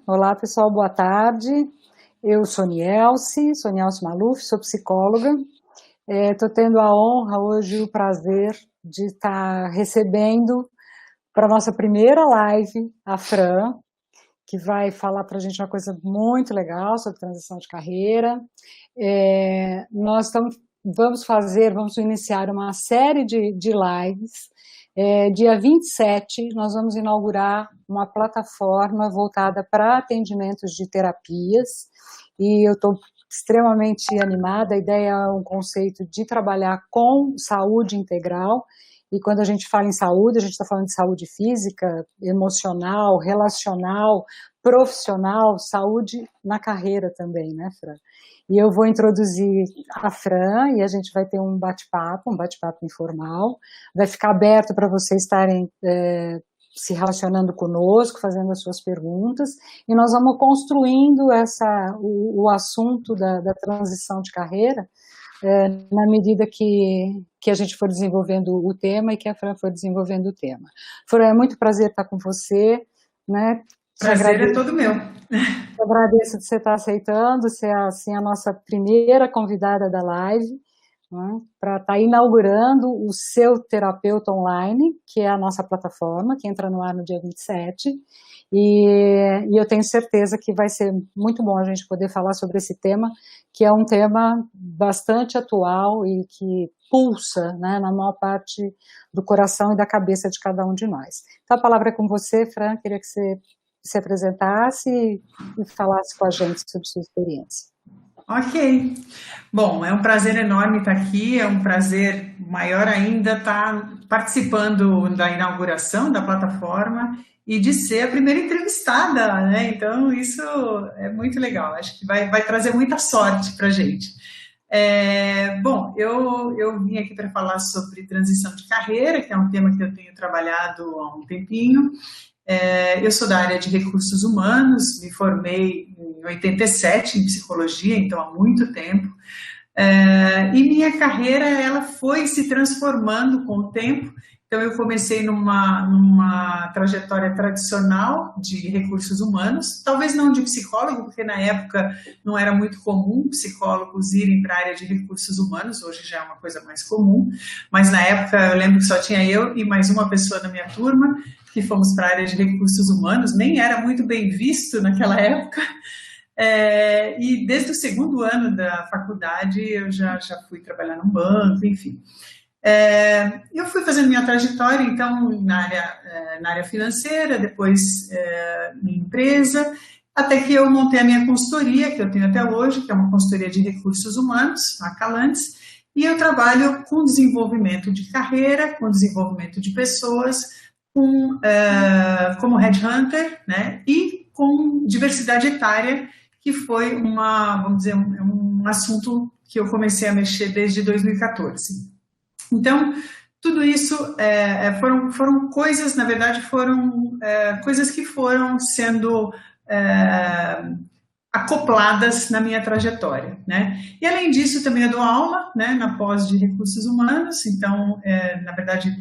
Olá pessoal, boa tarde. Eu sou Nielce Maluf, sou psicóloga. Estou tendo a honra hoje e o prazer de estar recebendo para a nossa primeira live a Fran, que vai falar para a gente uma coisa muito legal sobre transição de carreira. Vamos iniciar uma série de lives. Dia 27, nós vamos inaugurar uma plataforma voltada para atendimentos de terapias, e eu estou extremamente animada. A ideia é um conceito de trabalhar com saúde integral, e quando a gente fala em saúde, a gente está falando de saúde física, emocional, relacional, profissional, saúde na carreira também, né, Fran? E eu vou introduzir a Fran e a gente vai ter um bate-papo informal. Vai ficar aberto para vocês estarem se relacionando conosco, fazendo as suas perguntas, e nós vamos construindo o assunto da transição de carreira na medida que a gente for desenvolvendo o tema e que a Fran for desenvolvendo o tema. Fran, é muito prazer estar com você, né? Prazer é todo meu. Eu agradeço de você estar aceitando ser assim, a nossa primeira convidada da live, né, para estar inaugurando o seu terapeuta online, que é a nossa plataforma, que entra no ar no dia 27, e eu tenho certeza que vai ser muito bom a gente poder falar sobre esse tema, que é um tema bastante atual e que pulsa, né, na maior parte do coração e da cabeça de cada um de nós. Então a palavra é com você, Fran, queria que você se apresentasse e falasse com a gente sobre sua experiência. Ok. Bom, é um prazer enorme estar aqui, é um prazer maior ainda estar participando da inauguração da plataforma e de ser a primeira entrevistada, né? Então, isso é muito legal, acho que vai trazer muita sorte para a gente. Bom, eu vim aqui para falar sobre transição de carreira, que é um tema que eu tenho trabalhado há um tempinho. Eu sou da área de recursos humanos, me formei em 87 em psicologia, então há muito tempo, e minha carreira ela foi se transformando com o tempo. Então eu comecei numa trajetória tradicional de recursos humanos, talvez não de psicólogo, porque na época não era muito comum psicólogos irem para a área de recursos humanos, hoje já é uma coisa mais comum, mas na época eu lembro que só tinha eu e mais uma pessoa na minha turma que fomos para a área de recursos humanos, nem era muito bem visto naquela época, e desde o segundo ano da faculdade eu já fui trabalhar num banco, enfim. Eu fui fazendo minha trajetória, então, na área financeira, depois em empresa, até que eu montei a minha consultoria, que eu tenho até hoje, que é uma consultoria de recursos humanos, a Calantes, e eu trabalho com desenvolvimento de carreira, com desenvolvimento de pessoas, como headhunter, né, e com diversidade etária, que foi vamos dizer, um assunto que eu comecei a mexer desde 2014. Então, tudo isso foram coisas, na verdade, foram coisas que foram sendo acopladas na minha trajetória, né? E além disso, também eu dou aula, né, na pós de recursos humanos. Então, na verdade,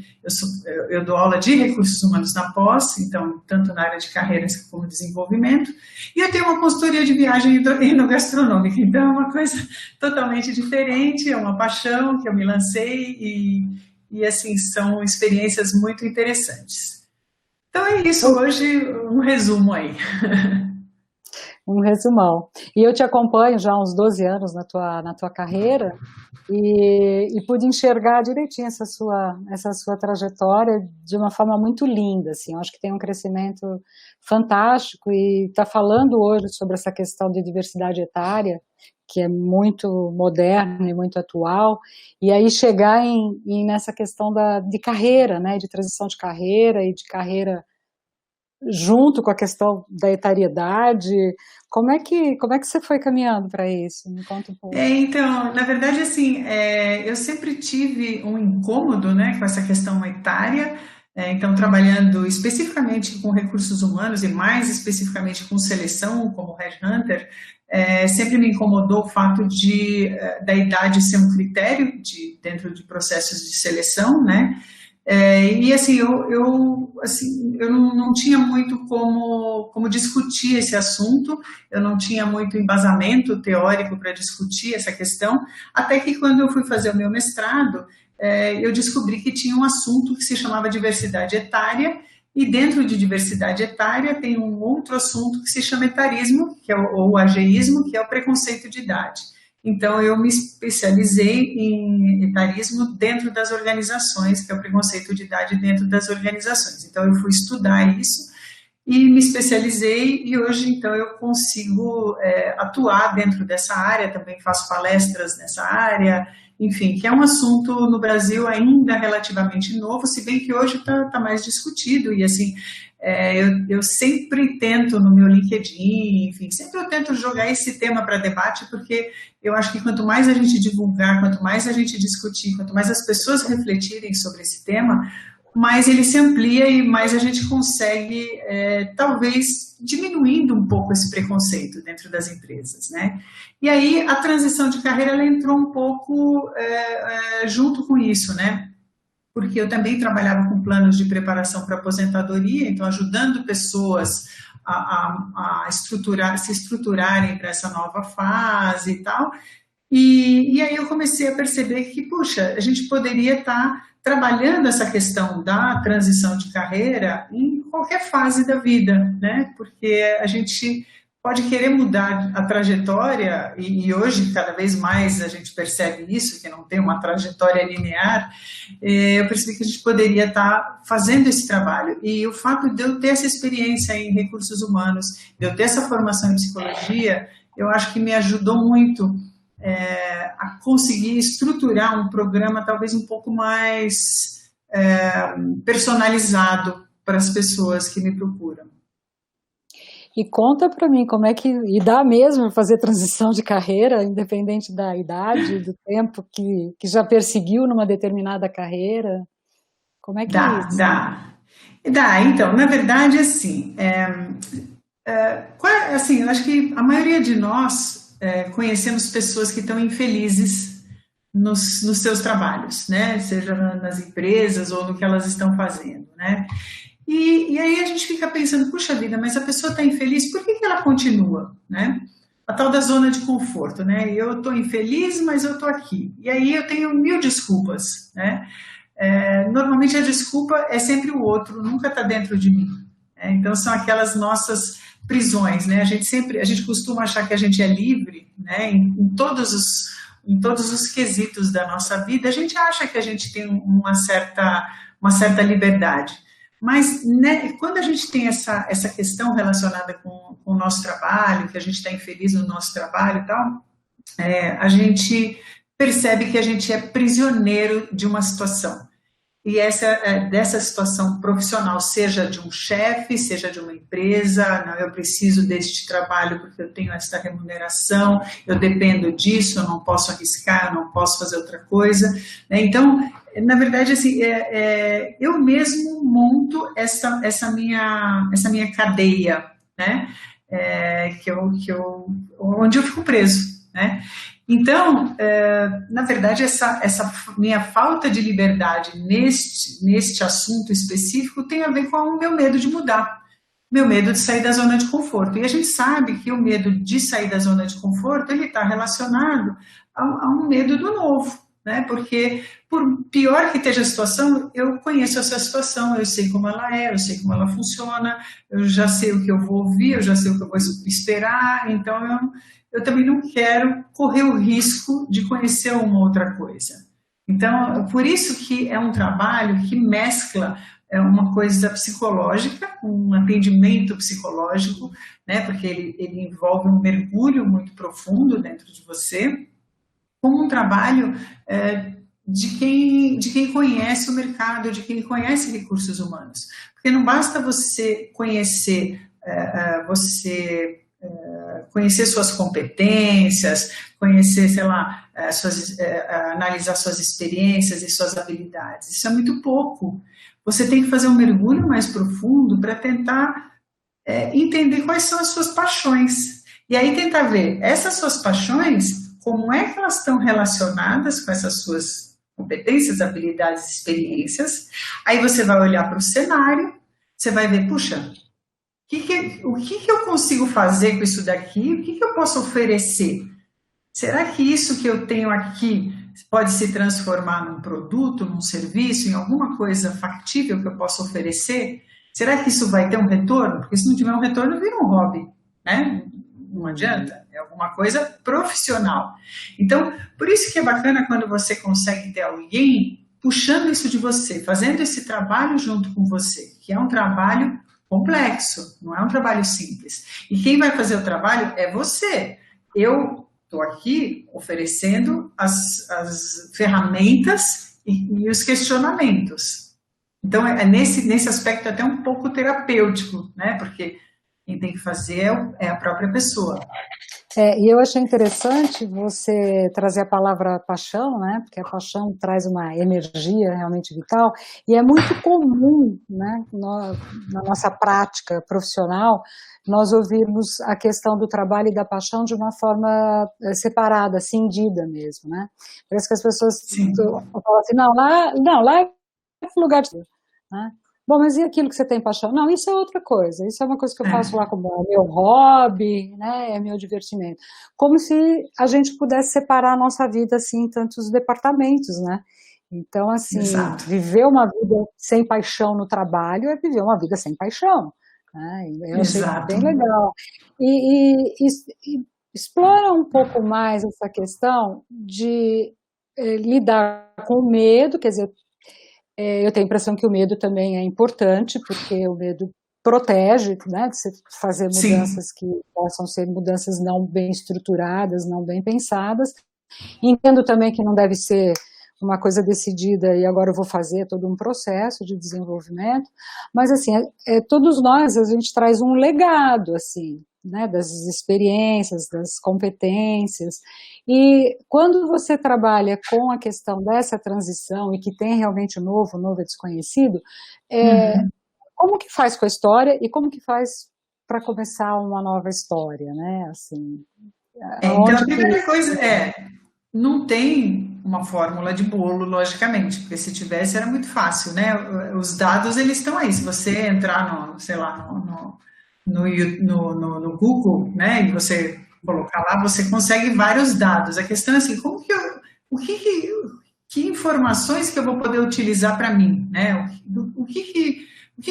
eu dou aula de recursos humanos na pós, então, tanto na área de carreiras como desenvolvimento. E eu tenho uma consultoria de viagem enogastronômica, então é uma coisa totalmente diferente, é uma paixão que eu me lancei e assim, são experiências muito interessantes. Então é isso, hoje um resumo aí. Um resumão. E eu te acompanho já há uns 12 anos na tua carreira e pude enxergar direitinho essa sua trajetória de uma forma muito linda, assim. Eu acho que tem um crescimento fantástico e está falando hoje sobre essa questão de diversidade etária, que é muito moderna e muito atual, e aí chegar nessa questão de carreira, né, de transição de carreira e de carreira junto com a questão da etariedade. Como é que você foi caminhando para isso? Me conta um pouco. Então, na verdade, assim, eu sempre tive um incômodo, né, com essa questão etária. Então, trabalhando especificamente com recursos humanos e mais especificamente com seleção, como headhunter, sempre me incomodou o fato da idade ser um critério dentro de processos de seleção, né? E assim, eu não tinha muito como discutir esse assunto, eu não tinha muito embasamento teórico para discutir essa questão, até que quando eu fui fazer o meu mestrado, eu descobri que tinha um assunto que se chamava diversidade etária, e dentro de diversidade etária tem um outro assunto que se chama etarismo, ou ageísmo, que é o preconceito de idade. Então, eu me especializei em etarismo dentro das organizações, que é o preconceito de idade dentro das organizações. Então, eu fui estudar isso e me especializei, e hoje, então, eu consigo atuar dentro dessa área, também faço palestras nessa área, enfim, que é um assunto no Brasil ainda relativamente novo, se bem que hoje está mais discutido, e assim, eu sempre tento no meu LinkedIn, enfim, sempre eu tento jogar esse tema para debate, porque eu acho que quanto mais a gente divulgar, quanto mais a gente discutir, quanto mais as pessoas refletirem sobre esse tema, mais ele se amplia e mais a gente consegue, talvez, diminuindo um pouco esse preconceito dentro das empresas, né? E aí a transição de carreira, ela entrou um pouco junto com isso, né? Porque eu também trabalhava com planos de preparação para aposentadoria, então ajudando pessoas a se estruturarem para essa nova fase e tal. E aí eu comecei a perceber que, puxa, a gente poderia estar trabalhando essa questão da transição de carreira em qualquer fase da vida, né? Porque a gente pode querer mudar a trajetória, e hoje cada vez mais a gente percebe isso, que não tem uma trajetória linear. Eu percebi que a gente poderia estar fazendo esse trabalho, e o fato de eu ter essa experiência em recursos humanos, de eu ter essa formação em psicologia, eu acho que me ajudou muito a conseguir estruturar um programa talvez um pouco mais personalizado para as pessoas que me procuram. E conta para mim como é que, e dá mesmo fazer transição de carreira, independente da idade, do tempo que já perseguiu numa determinada carreira, como é que é isso? Dá, então, na verdade, assim, assim, eu acho que a maioria de nós conhecemos pessoas que estão infelizes nos seus trabalhos, né, seja nas empresas ou no que elas estão fazendo, né. E aí a gente fica pensando, puxa vida, mas a pessoa está infeliz, por que ela continua, né? A tal da zona de conforto, né? Eu estou infeliz, mas eu estou aqui. E aí eu tenho 1000 desculpas, né? Normalmente a desculpa é sempre o outro, nunca está dentro de mim. Né? Então são aquelas nossas prisões, né? A gente costuma achar que a gente é livre, né? Em todos os quesitos da nossa vida, a gente acha que a gente tem uma certa liberdade. Mas, né, quando a gente tem essa questão relacionada com o nosso trabalho, que a gente está infeliz no nosso trabalho e tal, a gente percebe que a gente é prisioneiro de uma situação. E dessa situação profissional, seja de um chefe, seja de uma empresa, não, eu preciso deste trabalho porque eu tenho essa remuneração, eu dependo disso, eu não posso arriscar, eu não posso fazer outra coisa. Né? Então, na verdade, assim, eu mesmo monto essa minha cadeia, né? Onde eu fico preso, né? Então, na verdade, essa minha falta de liberdade neste assunto específico tem a ver com o meu medo de mudar, meu medo de sair da zona de conforto. E a gente sabe que o medo de sair da zona de conforto, ele está relacionado a um medo do novo, né? Porque, por pior que esteja a situação, eu conheço essa situação, eu sei como ela é, eu sei como ela funciona, eu já sei o que eu vou ouvir, eu já sei o que eu vou esperar, então eu também não quero correr o risco de conhecer uma outra coisa. Então, por isso que é um trabalho que mescla uma coisa psicológica, um atendimento psicológico, né, porque ele envolve um mergulho muito profundo dentro de você, com um trabalho de quem conhece o mercado, de quem conhece recursos humanos. Porque não basta você conhecer suas competências, conhecer, sei lá, analisar suas experiências e suas habilidades. Isso é muito pouco. Você tem que fazer um mergulho mais profundo para tentar entender quais são as suas paixões. E aí tentar ver essas suas paixões, como é que elas estão relacionadas com essas suas competências, habilidades, experiências. Aí você vai olhar para o cenário, você vai ver, puxa, o que eu consigo fazer com isso daqui? O que eu posso oferecer? Será que isso que eu tenho aqui pode se transformar num produto, num serviço, em alguma coisa factível que eu possa oferecer? Será que isso vai ter um retorno? Porque se não tiver um retorno, vira um hobby, né? Não adianta, é alguma coisa profissional. Então, por isso que é bacana quando você consegue ter alguém puxando isso de você, fazendo esse trabalho junto com você, que é um trabalho complexo, não é um trabalho simples. E quem vai fazer o trabalho é você. Eu estou aqui oferecendo as ferramentas e os questionamentos. Então, nesse aspecto até um pouco terapêutico, né? Porque quem tem que fazer é a própria pessoa. E eu achei interessante você trazer a palavra paixão, né? Porque a paixão traz uma energia realmente vital, e é muito comum, né, na nossa prática profissional, nós ouvirmos a questão do trabalho e da paixão de uma forma separada, cindida mesmo, né? Parece que as pessoas falam assim, lá é lugar de... né? Bom, mas e aquilo que você tem paixão? Não, isso é outra coisa. Isso é uma coisa que eu faço lá como meu hobby, né? É meu divertimento. Como se a gente pudesse separar a nossa vida assim em tantos departamentos, né? Então, assim, Exato. Viver uma vida sem paixão no trabalho é viver uma vida sem paixão, né? Eu achei bem legal. E explora um pouco mais essa questão de lidar com o medo, quer dizer, eu tenho a impressão que o medo também é importante, porque o medo protege, né, de você fazer mudanças que possam ser mudanças não bem estruturadas, não bem pensadas. Entendo também que não deve ser uma coisa decidida e agora eu vou fazer todo um processo de desenvolvimento, mas assim, todos nós, a gente traz um legado, assim, né, das experiências, das competências, e quando você trabalha com a questão dessa transição e que tem realmente o novo é desconhecido, como que faz com a história e como que faz para começar uma nova história, né, assim... Então, a primeira coisa não tem uma fórmula de bolo, logicamente, porque se tivesse era muito fácil, né? Os dados, eles estão aí. Se você entrar no Google, né, e você colocar lá, você consegue vários dados. A questão é assim, que informações que eu vou poder utilizar para mim, né? O que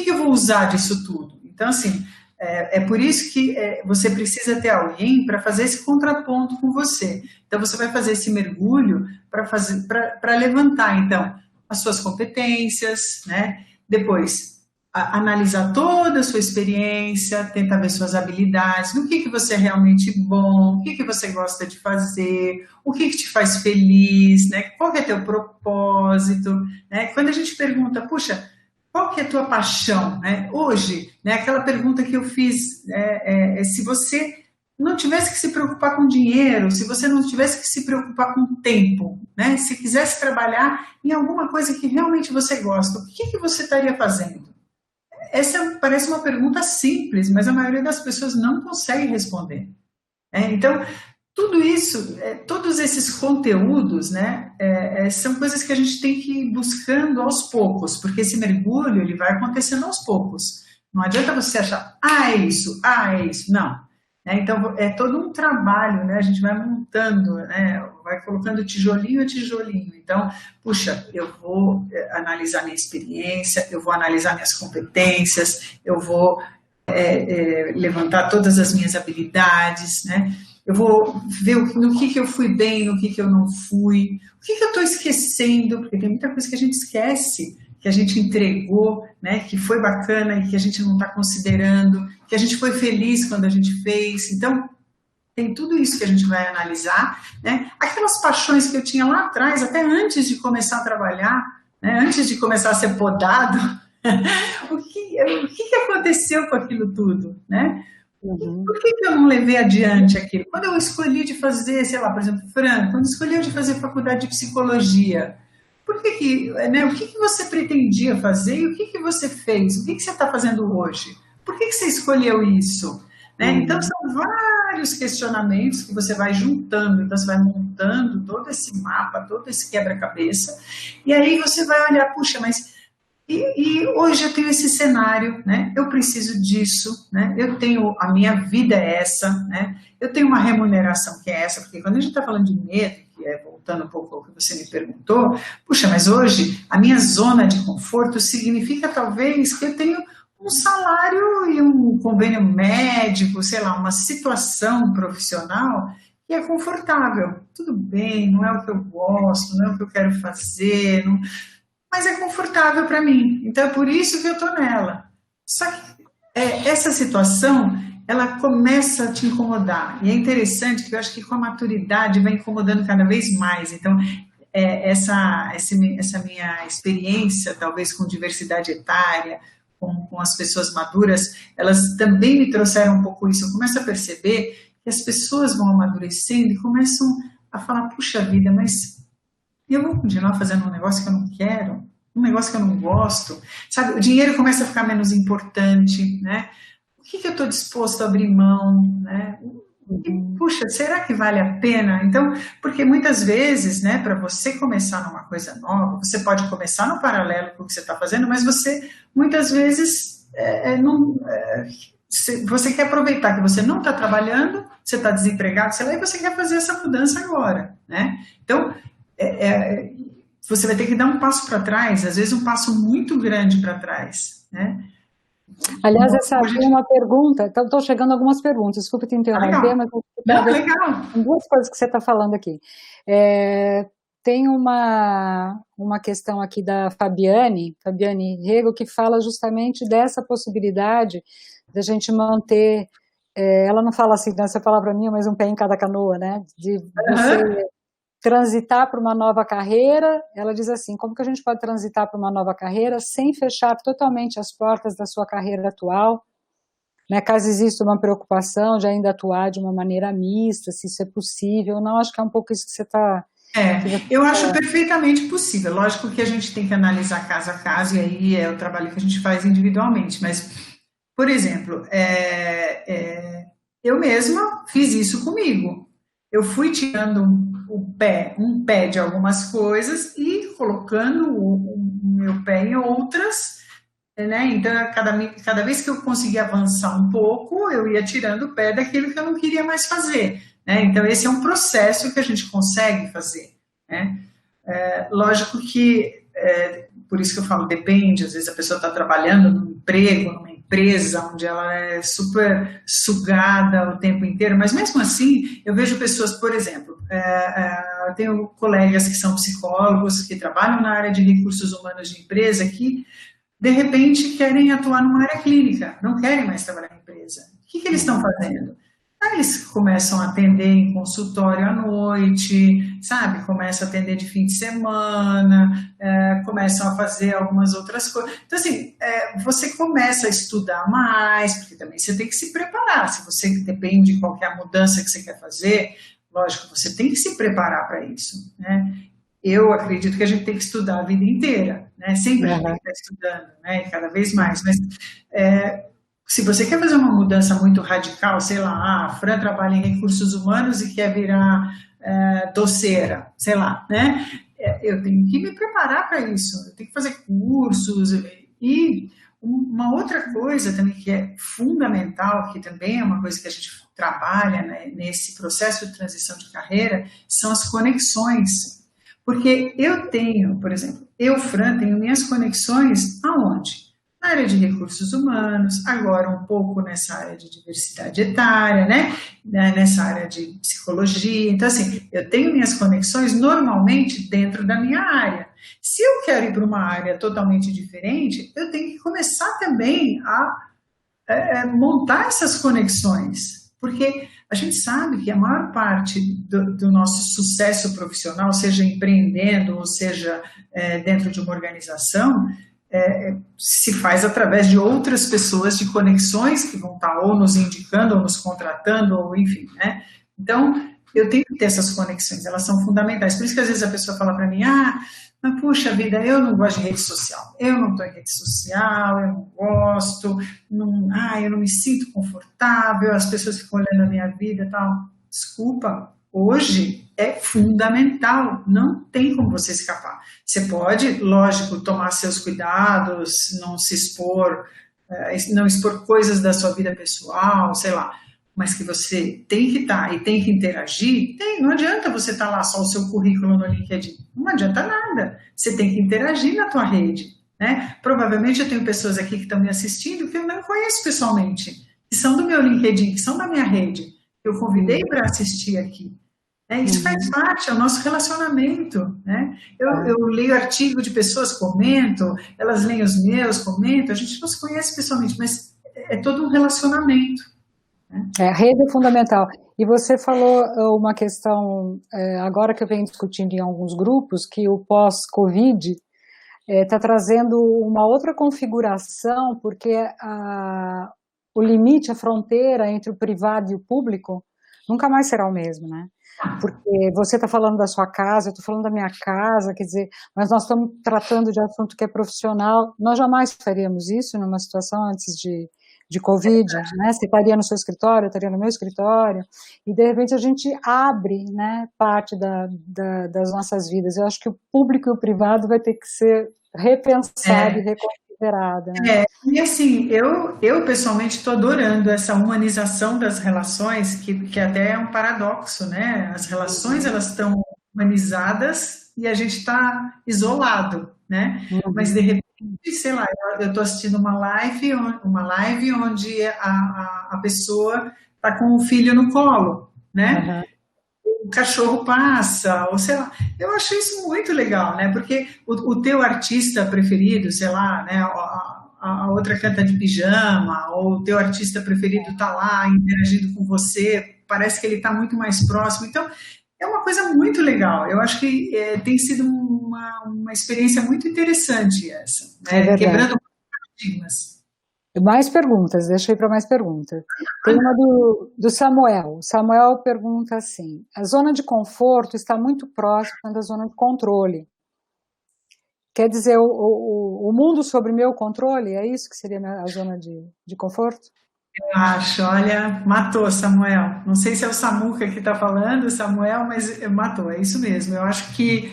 eu vou usar disso tudo? Então, assim, é por isso que você precisa ter alguém para fazer esse contraponto com você. Então, você vai fazer esse mergulho para levantar, então, as suas competências, né? Depois, analisar toda a sua experiência, tentar ver suas habilidades, no que você é realmente bom, o que você gosta de fazer, o que te faz feliz, né? Qual que é teu propósito, né? Quando a gente pergunta, puxa, qual que é a tua paixão, né? Hoje, né, aquela pergunta que eu fiz, se você não tivesse que se preocupar com dinheiro, se você não tivesse que se preocupar com tempo, né? Se quisesse trabalhar em alguma coisa que realmente você gosta, o que você estaria fazendo? Essa parece uma pergunta simples, mas a maioria das pessoas não consegue responder. Então, tudo isso, todos esses conteúdos, né, são coisas que a gente tem que ir buscando aos poucos, porque esse mergulho ele vai acontecendo aos poucos. Não adianta você achar, é isso. Não. Então, é todo um trabalho, né? A gente vai montando, né? Vai colocando tijolinho a tijolinho. Então, puxa, eu vou analisar minha experiência, eu vou analisar minhas competências, eu vou levantar todas as minhas habilidades, né? Eu vou ver no que eu fui bem, no que eu não fui, o que eu estou esquecendo, porque tem muita coisa que a gente esquece, que a gente entregou, né, que foi bacana e que a gente não está considerando, que a gente foi feliz quando a gente fez. Então, tem tudo isso que a gente vai analisar, né? Aquelas paixões que eu tinha lá atrás, até antes de começar a trabalhar, né, antes de começar a ser podado, o que aconteceu com aquilo tudo, né? Por que eu não levei adiante aquilo? Quando eu escolhi de fazer, sei lá, por exemplo, Fran, quando escolheu de fazer faculdade de psicologia, o que você pretendia fazer e o que você fez? O que você está fazendo hoje? Por que você escolheu isso? né? Então, são vários questionamentos que você vai juntando, então você vai montando todo esse mapa, todo esse quebra-cabeça, e aí você vai olhar, puxa, mas e hoje eu tenho esse cenário, né? Eu preciso disso, né? Eu tenho, a minha vida é essa, né? Eu tenho uma remuneração que é essa, porque quando a gente está falando de medo, que é voltando um pouco ao que você me perguntou, puxa, mas hoje a minha zona de conforto significa talvez que eu tenho um salário e um convênio médico, sei lá, uma situação profissional que é confortável. Tudo bem, não é o que eu gosto, não é o que eu quero fazer, não, mas é confortável para mim, então é por isso que eu estou nela. Só que essa situação, ela começa a te incomodar, e é interessante que eu acho que com a maturidade vai incomodando cada vez mais, então essa minha experiência, talvez com diversidade etária, com as pessoas maduras, elas também me trouxeram um pouco isso, eu começo a perceber que as pessoas vão amadurecendo e começam a falar, puxa vida, mas eu vou continuar fazendo um negócio que eu não quero, um negócio que eu não gosto, sabe? O dinheiro começa a ficar menos importante, né? O que eu estou disposto a abrir mão, né? E, puxa, será que vale a pena? Então, porque muitas vezes, né, para você começar numa coisa nova, você pode começar no paralelo com o que você está fazendo, mas você, muitas vezes, você quer aproveitar que você não está trabalhando, você está desempregado, sei lá, e você quer fazer essa mudança agora, né? Então, você vai ter que dar um passo para trás, às vezes um passo muito grande para trás, né? Aliás, essa é uma pergunta, estão chegando algumas perguntas, desculpa te interromper, mas legal. Tem duas coisas que você está falando aqui. Tem uma questão aqui da Fabiane Rego, que fala justamente dessa possibilidade da gente manter, ela não fala assim nessa palavra minha, mas um pé em cada canoa, né? De você transitar para uma nova carreira. Ela diz assim, como que a gente pode transitar para uma nova carreira sem fechar totalmente as portas da sua carreira atual, né, caso exista uma preocupação de ainda atuar de uma maneira mista, se isso é possível, não, acho que é um pouco isso que você está... eu acho perfeitamente possível, lógico que a gente tem que analisar caso a caso, e aí é o trabalho que a gente faz individualmente, mas, por exemplo, eu mesma fiz isso comigo, eu fui tirando um pé de algumas coisas e colocando o meu pé em outras, né? Então, cada vez que eu conseguia avançar um pouco, eu ia tirando o pé daquilo que eu não queria mais fazer, né? Então, esse é um processo que a gente consegue fazer, né? Lógico que, por isso que eu falo, depende, às vezes a pessoa está trabalhando num emprego, numa empresa onde ela é super sugada o tempo inteiro, mas mesmo assim eu vejo pessoas, por exemplo, eu tenho colegas que são psicólogos, que trabalham na área de recursos humanos de empresa, que de repente querem atuar numa área clínica, não querem mais trabalhar em empresa. O que eles estão fazendo? Aí eles começam a atender em consultório à noite, sabe? Começam a atender de fim de semana, começam a fazer algumas outras coisas. Então, assim, você começa a estudar mais, porque também você tem que se preparar. Se você depende de qualquer mudança que você quer fazer, lógico, você tem que se preparar para isso, né? Eu acredito que a gente tem que estudar a vida inteira, né? Sempre a gente tem que estar estudando, né? Cada vez mais, mas... se você quer fazer uma mudança muito radical, sei lá, a Fran trabalha em recursos humanos e quer virar doceira, sei lá, né? Eu tenho que me preparar para isso, eu tenho que fazer cursos. E uma outra coisa também que é fundamental, que também é uma coisa que a gente trabalha, né, nesse processo de transição de carreira, são as conexões. Porque eu tenho, por exemplo, Fran, tenho minhas conexões aonde? Na área de recursos humanos, agora um pouco nessa área de diversidade etária, né? Nessa área de psicologia. Então, assim, eu tenho minhas conexões normalmente dentro da minha área. Se eu quero ir para uma área totalmente diferente, eu tenho que começar também a montar essas conexões, porque a gente sabe que a maior parte do nosso sucesso profissional, seja empreendendo ou seja dentro de uma organização, se faz através de outras pessoas, de conexões que vão estar ou nos indicando, ou nos contratando, ou enfim, né? Então, eu tenho que ter essas conexões, elas são fundamentais. Por isso que às vezes a pessoa fala para mim, Mas, puxa vida, eu não gosto de rede social. Eu não estou em rede social, eu não gosto, eu não me sinto confortável, as pessoas ficam olhando a minha vida e tal. Desculpa, hoje é fundamental, não tem como você escapar. Você pode, lógico, tomar seus cuidados, não se expor, não expor coisas da sua vida pessoal, sei lá, mas que você tem que estar e tem que interagir, não adianta você estar lá só o seu currículo no LinkedIn, não adianta nada, você tem que interagir na tua rede, né? Provavelmente eu tenho pessoas aqui que estão me assistindo que eu não conheço pessoalmente, que são do meu LinkedIn, que são da minha rede, que eu convidei para assistir aqui. Isso faz parte, é o nosso relacionamento, né? Eu leio artigo de pessoas, comento, elas leem os meus, comento, a gente não se conhece pessoalmente, mas é todo um relacionamento. A rede é fundamental. E você falou uma questão, agora que eu venho discutindo em alguns grupos, que o pós-Covid está trazendo uma outra configuração, porque o limite, a fronteira entre o privado e o público nunca mais será o mesmo, né? Porque você está falando da sua casa, eu estou falando da minha casa, quer dizer, mas nós estamos tratando de assunto que é profissional, nós jamais faríamos isso numa situação antes de Covid, né? Você estaria no seu escritório, eu estaria no meu escritório, e de repente a gente abre, né, parte das nossas vidas. Eu acho que o público e o privado vai ter que ser repensado e reconsiderado. Né? E assim, eu pessoalmente estou adorando essa humanização das relações, que até é um paradoxo, né? As relações, elas estão humanizadas e a gente está isolado, né? Mas de repente, sei lá, eu estou assistindo uma live onde a pessoa está com o filho no colo, né? O cachorro passa, ou sei lá. Eu acho isso muito legal, né? Porque o teu artista preferido, sei lá, né? A outra canta de pijama, ou o teu artista preferido está lá interagindo com você, parece que ele está muito mais próximo. Então, é uma coisa muito legal. Eu acho que tem sido uma experiência muito interessante essa, né? Quebrando paradigmas. Mais perguntas, deixa eu ir para mais perguntas. Tem uma do Samuel. O Samuel pergunta assim: a zona de conforto está muito próxima da zona de controle. Quer dizer, o mundo sob meu controle, é isso que seria a zona de conforto? Eu acho, olha, matou, Samuel. Não sei se é o Samuca que está falando, Samuel, mas matou, é isso mesmo. Eu acho que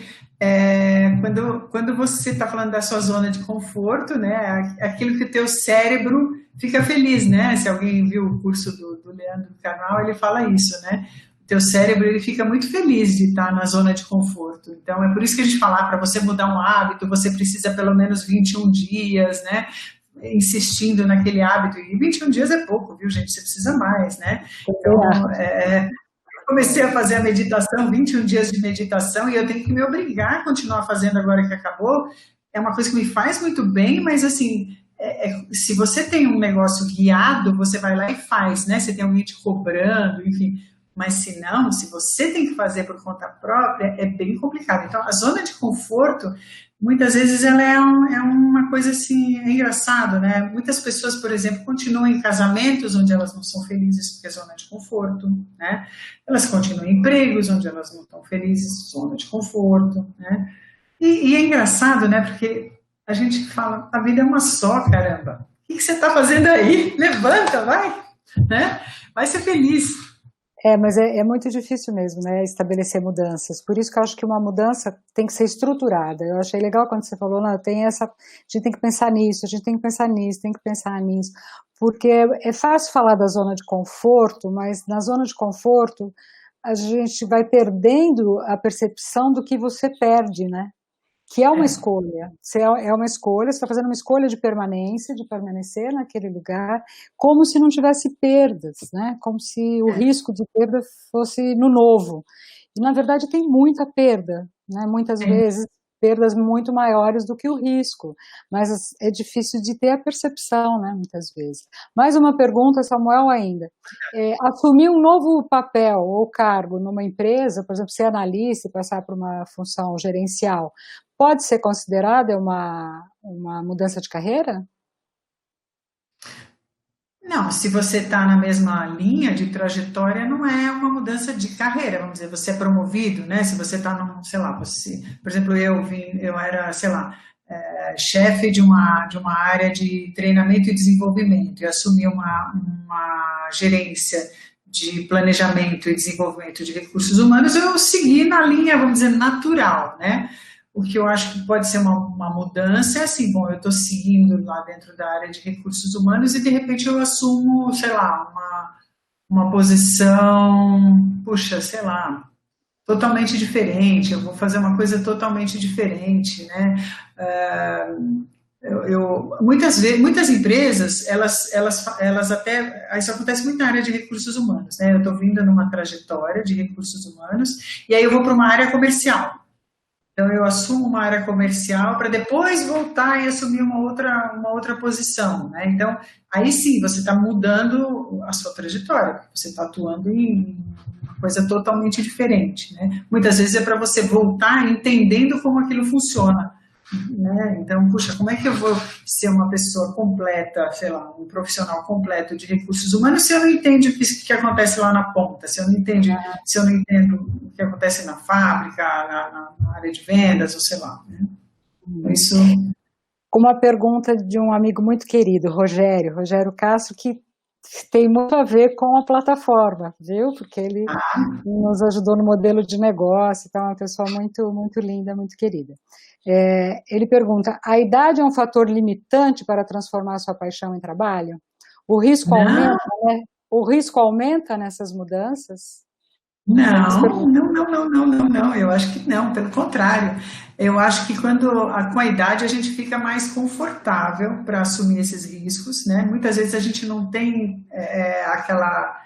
quando você está falando da sua zona de conforto, né, aquilo que o teu cérebro fica feliz, né? Se alguém viu o curso do Leandro Carnal, ele fala isso, né? O teu cérebro ele fica muito feliz de estar na zona de conforto. Então é por isso que a gente fala, para você mudar um hábito, você precisa pelo menos 21 dias, né? Insistindo naquele hábito, e 21 dias é pouco, viu, gente? Você precisa mais, né? Então, comecei a fazer a meditação, 21 dias de meditação, e eu tenho que me obrigar a continuar fazendo agora que acabou. É uma coisa que me faz muito bem, mas assim, se você tem um negócio guiado, você vai lá e faz, né? Você tem alguém te cobrando, enfim. Mas se não, se você tem que fazer por conta própria, é bem complicado. Então, a zona de conforto, muitas vezes, ela é uma coisa assim, é engraçado, né? Muitas pessoas, por exemplo, continuam em casamentos onde elas não são felizes porque é zona de conforto, né? Elas continuam em empregos onde elas não estão felizes, zona de conforto, né? E é engraçado, né? Porque a gente fala, a vida é uma só, caramba. O que você está fazendo aí? Levanta, vai, né? Vai ser feliz. Mas é muito difícil mesmo, né, estabelecer mudanças. Por isso que eu acho que uma mudança tem que ser estruturada. Eu achei legal quando você falou, não, a gente tem que pensar nisso, a gente tem que pensar nisso, tem que pensar nisso. Porque é fácil falar da zona de conforto, mas na zona de conforto a gente vai perdendo a percepção do que você perde, né? Que é uma escolha, é uma escolha, você está fazendo uma escolha de permanência, de permanecer naquele lugar, como se não tivesse perdas, né? Como se o risco de perda fosse no novo. E, na verdade, tem muita perda, né? Muitas vezes, perdas muito maiores do que o risco, mas é difícil de ter a percepção, né? Muitas vezes. Mais uma pergunta, Samuel, ainda. Assumir um novo papel ou cargo numa empresa, por exemplo, ser analista e passar por uma função gerencial, pode ser considerada uma mudança de carreira? Não, se você está na mesma linha de trajetória, não é uma mudança de carreira, vamos dizer, você é promovido, né? Se você está num, sei lá, você, por exemplo, eu era, sei lá, chefe de uma área de treinamento e desenvolvimento e assumi uma gerência de planejamento e desenvolvimento de recursos humanos, eu segui na linha, vamos dizer, natural, né? O que eu acho que pode ser uma mudança é assim, bom, eu estou seguindo lá dentro da área de recursos humanos e de repente eu assumo, sei lá, uma posição, puxa, sei lá, totalmente diferente, eu vou fazer uma coisa totalmente diferente, né? Muitas empresas, elas até, isso acontece muito na área de recursos humanos, né? Eu estou vindo numa trajetória de recursos humanos e aí eu vou para uma área comercial. Então, eu assumo uma área comercial para depois voltar e assumir uma outra posição, né? Então, aí sim, você está mudando a sua trajetória, você está atuando em uma coisa totalmente diferente, né? Muitas vezes é para você voltar entendendo como aquilo funciona, né? Então, puxa, como é que eu vou ser uma pessoa completa, sei lá, um profissional completo de recursos humanos se eu não entendo o que acontece lá na ponta, se eu não entendo o que acontece na fábrica, na área de vendas, ou sei lá, né? Isso. Com uma pergunta de um amigo muito querido, Rogério Castro, que tem muito a ver com a plataforma, viu? Porque ele nos ajudou no modelo de negócio, então é uma pessoa muito, muito linda, muito querida. Ele pergunta, a idade é um fator limitante para transformar a sua paixão em trabalho? O risco aumenta, né? O risco aumenta nessas mudanças? Não, eu acho que não, pelo contrário. Eu acho que com a idade a gente fica mais confortável para assumir esses riscos, né? Muitas vezes a gente não tem aquela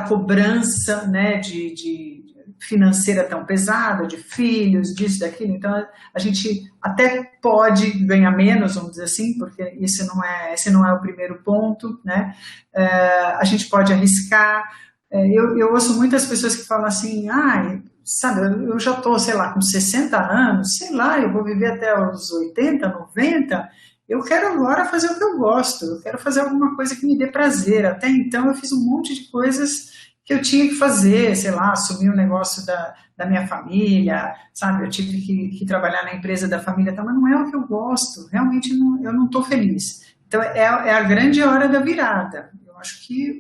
cobrança, né, de financeira tão pesada, de filhos, disso, daquilo, então a gente até pode ganhar menos, vamos dizer assim, porque esse não é o primeiro ponto, né? A gente pode arriscar. Eu ouço muitas pessoas que falam assim, sabe, eu já estou, sei lá, com 60 anos, sei lá, eu vou viver até os 80, 90, eu quero agora fazer o que eu gosto, eu quero fazer alguma coisa que me dê prazer. Até então eu fiz um monte de coisas que eu tinha que fazer, sei lá, assumir o negócio da minha família, sabe, eu tive que trabalhar na empresa da família, mas não é o que eu gosto, realmente eu não estou feliz. Então é a grande hora da virada. Acho que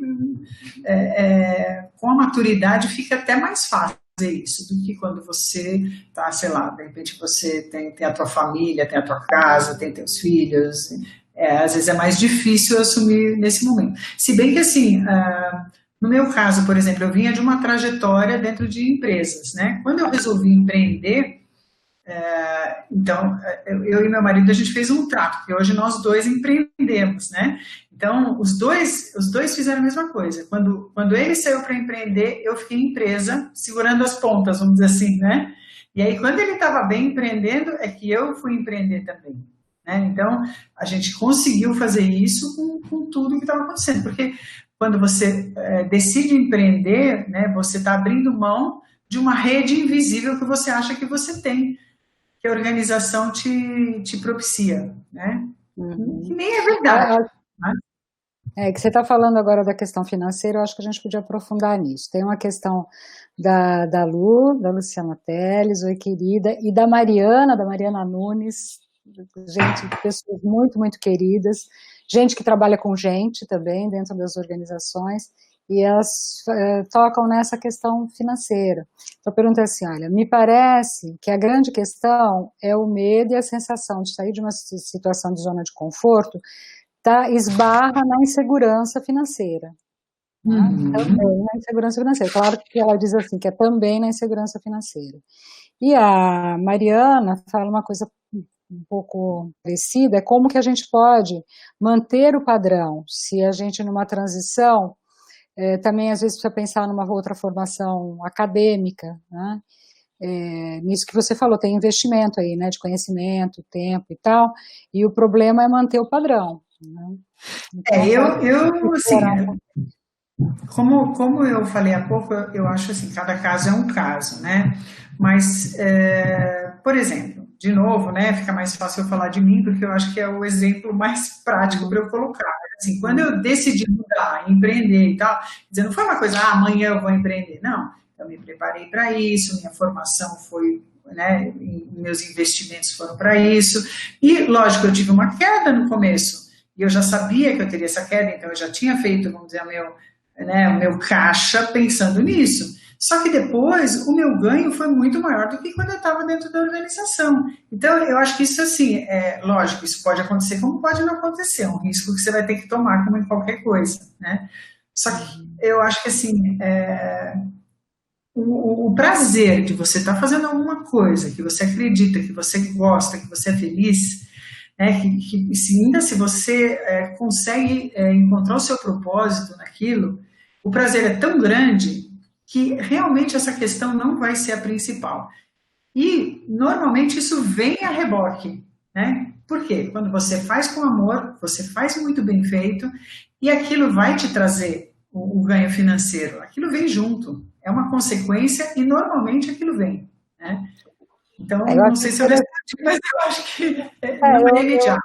com a maturidade fica até mais fácil fazer isso do que quando você está, sei lá, de repente você tem a tua família, tem a tua casa, tem teus filhos. Às vezes é mais difícil assumir nesse momento. Se bem que, assim, no meu caso, por exemplo, eu vinha de uma trajetória dentro de empresas, né? Quando eu resolvi empreender, então, eu e meu marido, a gente fez um trato, porque hoje nós dois empreendemos, né? Então, os dois fizeram a mesma coisa. Quando ele saiu para empreender, eu fiquei em empresa, segurando as pontas, vamos dizer assim, né? E aí, quando ele estava bem empreendendo, é que eu fui empreender também, né? Então, a gente conseguiu fazer isso com tudo que estava acontecendo, porque quando você decide empreender, né, você está abrindo mão de uma rede invisível que você acha que você tem, que a organização te propicia, né? Que nem é verdade. Que você está falando agora da questão financeira, eu acho que a gente podia aprofundar nisso. Tem uma questão da Luciana Teles, oi querida, e da Mariana Nunes, gente, pessoas muito, muito queridas, gente que trabalha com gente também dentro das organizações, e elas tocam nessa questão financeira. Então, a pergunta é assim, olha, me parece que a grande questão é o medo e a sensação de sair de uma situação de zona de conforto, esbarra na insegurança financeira. Também na insegurança financeira. Claro que ela diz assim, que é também na insegurança financeira. E a Mariana fala uma coisa um pouco parecida, é como que a gente pode manter o padrão, se a gente numa transição, também às vezes precisa pensar numa outra formação acadêmica, né? Nisso que você falou, tem investimento aí, né, de conhecimento, tempo e tal, e o problema é manter o padrão, né? Então, assim, como eu falei há pouco, eu acho assim, cada caso é um caso, né? Mas, por exemplo, de novo, né, fica mais fácil eu falar de mim, porque eu acho que é o exemplo mais prático para eu colocar. Assim, quando eu decidi mudar, empreender e tal, dizer, não foi uma coisa, amanhã eu vou empreender, não. Eu me preparei para isso, minha formação foi, né, meus investimentos foram para isso, e lógico, eu tive uma queda no começo, e eu já sabia que eu teria essa queda, então eu já tinha feito, vamos dizer, o meu caixa pensando nisso. Só que depois o meu ganho foi muito maior do que quando eu estava dentro da organização. Então eu acho que isso assim, lógico, isso pode acontecer como pode não acontecer, é um risco que você vai ter que tomar como em qualquer coisa, né? Só que eu acho que assim, o prazer de você estar fazendo alguma coisa que você acredita, que você gosta, que você é feliz, né, ainda se você consegue encontrar o seu propósito naquilo, o prazer é tão grande que realmente essa questão não vai ser a principal. E, normalmente, isso vem a reboque, né? Por quê? Quando você faz com amor, você faz muito bem feito, e aquilo vai te trazer o ganho financeiro. Aquilo vem junto. É uma consequência e, normalmente, aquilo vem, né? Então, não sei se eu respondi, mas eu acho que não é imediato.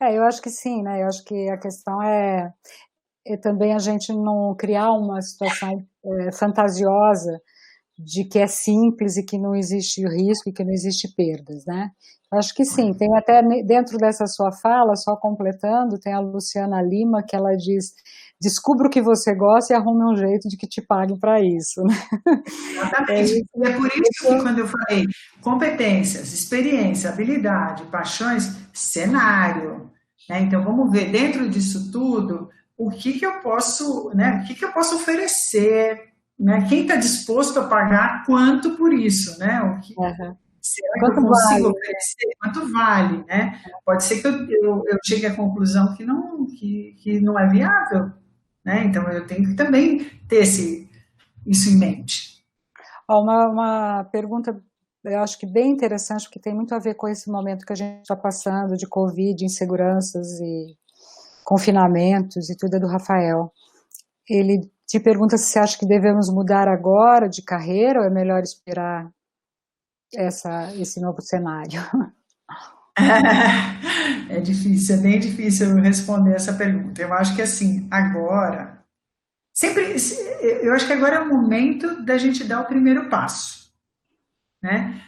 Eu acho que sim, né? Eu acho que a questão é também a gente não criar uma situação fantasiosa de que é simples e que não existe risco e que não existe perdas, né? Eu acho que sim, tem até dentro dessa sua fala, só completando, tem a Luciana Lima que ela diz, descubra o que você gosta e arrume um jeito de que te paguem para isso, né? Exatamente, e é por isso que quando eu falei competências, experiência, habilidade, paixões, cenário, né? Então vamos ver dentro disso tudo o que eu posso, né? O que eu posso oferecer, né? Quem está disposto a pagar quanto por isso, né? Será que eu consigo oferecer? Quanto vale, né? Pode ser que eu chegue à conclusão que não é viável, né? Então eu tenho que também ter isso em mente. Uma pergunta, eu acho que bem interessante, porque tem muito a ver com esse momento que a gente está passando de Covid, inseguranças e confinamentos e tudo, é do Rafael. Ele te pergunta se você acha que devemos mudar agora de carreira ou é melhor esperar esse novo cenário? É difícil, é bem difícil responder essa pergunta. Eu acho que assim, agora, eu acho que agora é o momento da gente dar o primeiro passo, né?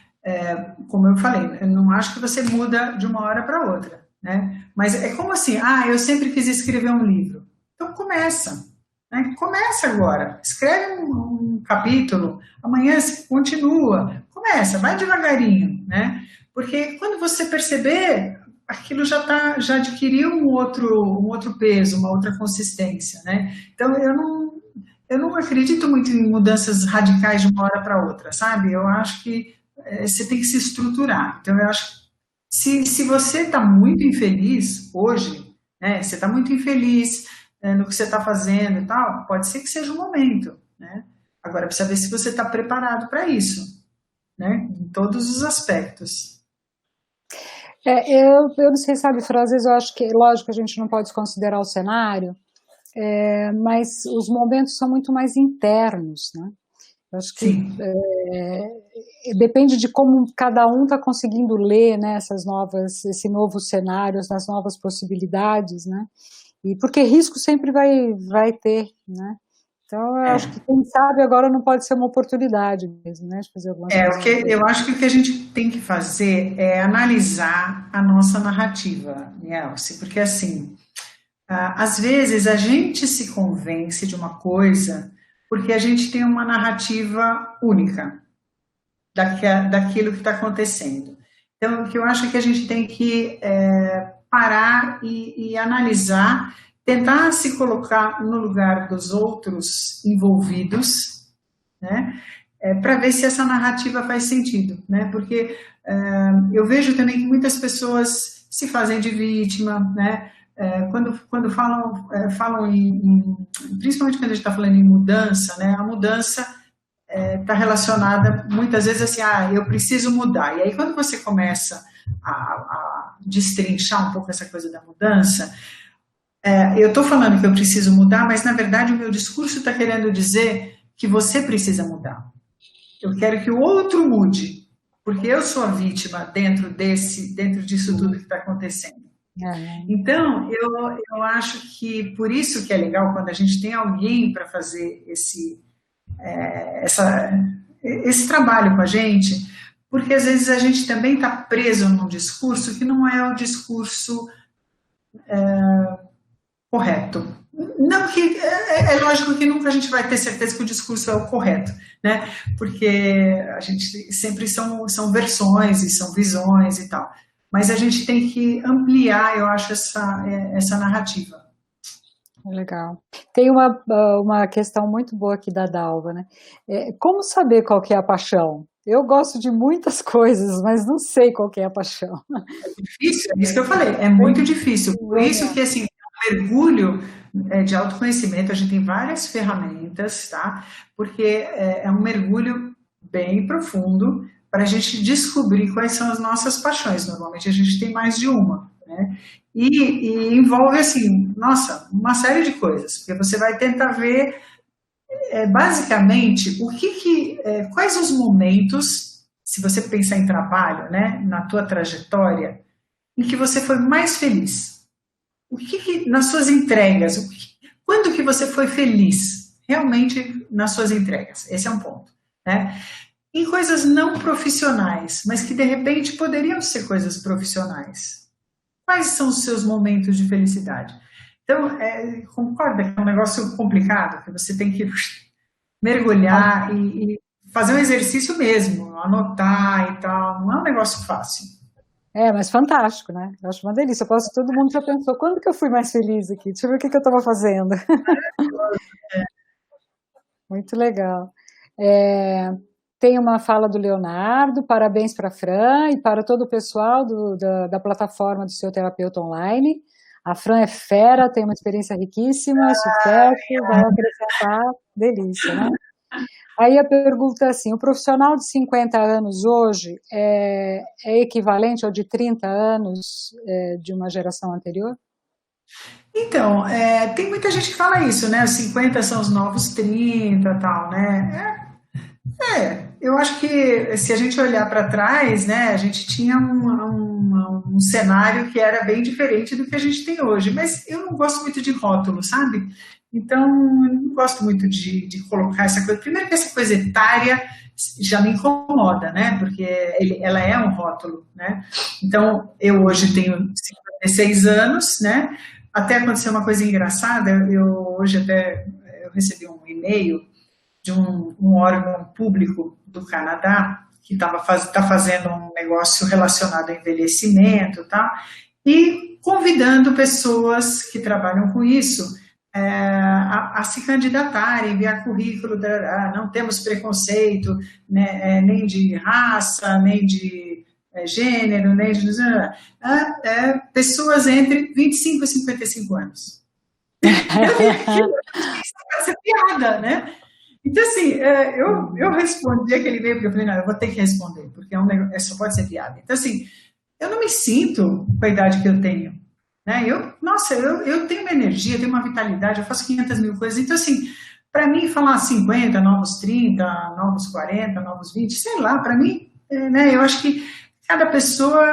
Como eu falei, eu não acho que você muda de uma hora para outra, né? Mas é como assim, eu sempre quis escrever um livro. Então começa, né? Começa agora, escreve um capítulo, amanhã continua, começa, vai devagarinho, né? Porque quando você perceber, aquilo já adquiriu um outro peso, uma outra consistência, né? Então eu não acredito muito em mudanças radicais de uma hora para outra, sabe? Eu acho que você tem que se estruturar. Então eu acho que se você está muito infeliz hoje, né? Você está muito infeliz no que você está fazendo e tal, pode ser que seja o momento, né? Agora precisa ver se você está preparado para isso, né? Em todos os aspectos. Eu não sei, sabe, Fran, às vezes eu acho que, lógico, a gente não pode desconsiderar o cenário, mas os momentos são muito mais internos, né? Eu acho que depende de como cada um está conseguindo ler, né, esse novo cenário, as novas possibilidades, né? E porque risco sempre vai ter, né? Então, eu acho que, quem sabe, agora não pode ser uma oportunidade mesmo, né? De fazer alguma coisa. Eu acho que o que a gente tem que fazer é analisar a nossa narrativa, Nielce, porque assim, às vezes a gente se convence de uma coisa porque a gente tem uma narrativa única daquilo que está acontecendo. Então, o que eu acho é que a gente tem que parar e analisar, tentar se colocar no lugar dos outros envolvidos, né, para ver se essa narrativa faz sentido, né, porque eu vejo também que muitas pessoas se fazem de vítima, né, quando falam principalmente quando a gente está falando em mudança, né, a mudança está relacionada muitas vezes assim, eu preciso mudar, e aí quando você começa a destrinchar um pouco essa coisa da mudança, eu estou falando que eu preciso mudar, mas na verdade o meu discurso está querendo dizer que você precisa mudar. Eu quero que o outro mude, porque eu sou a vítima dentro disso tudo que está acontecendo. É, Então, eu acho que por isso que é legal quando a gente tem alguém para fazer esse trabalho com a gente, porque às vezes a gente também está preso num discurso que não é o discurso correto. Não que é lógico que nunca a gente vai ter certeza que o discurso é o correto, né? Porque a gente sempre são versões e são visões e tal. Mas a gente tem que ampliar, eu acho, essa narrativa. legal. Tem uma questão muito boa aqui da Dalva, né? Como saber qual que é a paixão? Eu gosto de muitas coisas, mas não sei qual que é a paixão. Difícil, é isso que eu falei, é muito difícil. Por isso que, assim, o mergulho de autoconhecimento, a gente tem várias ferramentas, tá? Porque é um mergulho bem profundo para a gente descobrir quais são as nossas paixões. Normalmente a gente tem mais de uma, né? E envolve, assim, nossa, uma série de coisas, porque você vai tentar ver, basicamente, quais os momentos, se você pensar em trabalho, né, na tua trajetória, em que você foi mais feliz. Nas suas entregas, quando que você foi feliz realmente nas suas entregas? Esse é um ponto, né? Em coisas não profissionais, mas que de repente poderiam ser coisas profissionais. Quais são os seus momentos de felicidade? Então, concorda que é um negócio complicado, que você tem que mergulhar e fazer um exercício mesmo, anotar e tal, não é um negócio fácil. Mas fantástico, né? Eu acho uma delícia. Todo mundo já pensou, quando que eu fui mais feliz aqui? Deixa eu ver o que eu estava fazendo. Muito legal. Tem uma fala do Leonardo, parabéns para a Fran e para todo o pessoal da plataforma do Seu Terapeuta Online. A Fran é fera, tem uma experiência riquíssima, sucesso, vai acrescentar, delícia, né? Aí a pergunta é assim, o profissional de 50 anos hoje é equivalente ao de 30 anos de uma geração anterior? Então, tem muita gente que fala isso, né? Os 50 são os novos 30 e tal, né? Eu acho que se a gente olhar para trás, né, a gente tinha um cenário que era bem diferente do que a gente tem hoje, mas eu não gosto muito de rótulo, sabe? Então, eu não gosto muito de colocar essa coisa. Primeiro que essa coisa etária já me incomoda, né? Porque ela é um rótulo, né? Então, eu hoje tenho 56 anos, né? Até aconteceu uma coisa engraçada, hoje até eu recebi um e-mail de um órgão público do Canadá que está fazendo um negócio relacionado ao envelhecimento, tá? E convidando pessoas que trabalham com isso a se candidatarem, enviar currículo, não temos preconceito, né, nem de raça, nem de gênero, nem de... pessoas entre 25 e 55 anos. Isso pode ser piada, né? Então, assim, eu respondi aquele e-mail, porque eu falei, não, eu vou ter que responder, porque só pode ser piada. Então, assim, eu não me sinto com a idade que eu tenho. Né? Eu tenho uma energia, eu tenho uma vitalidade, eu faço 500 mil coisas. Então, assim, para mim, falar 50, novos 30, novos 40, novos 20, sei lá, para mim, né, eu acho que cada pessoa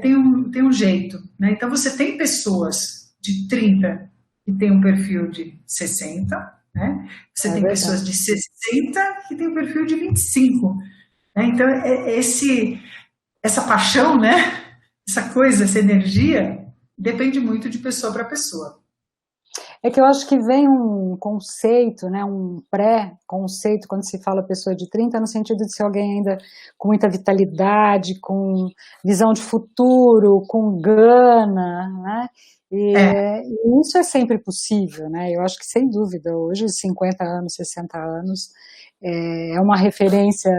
tem um jeito. Né? Então, você tem pessoas de 30 que tem um perfil de 60, né? Você tem pessoas de 60 que tem um perfil de 25. Né? Então, essa paixão, né? Essa coisa, essa energia, depende muito de pessoa para pessoa. É que eu acho que vem um conceito, né, um pré-conceito, quando se fala pessoa de 30, no sentido de ser alguém ainda com muita vitalidade, com visão de futuro, com gana, né? E isso é sempre possível, né? Eu acho que, sem dúvida, hoje, 50 anos, 60 anos, é uma referência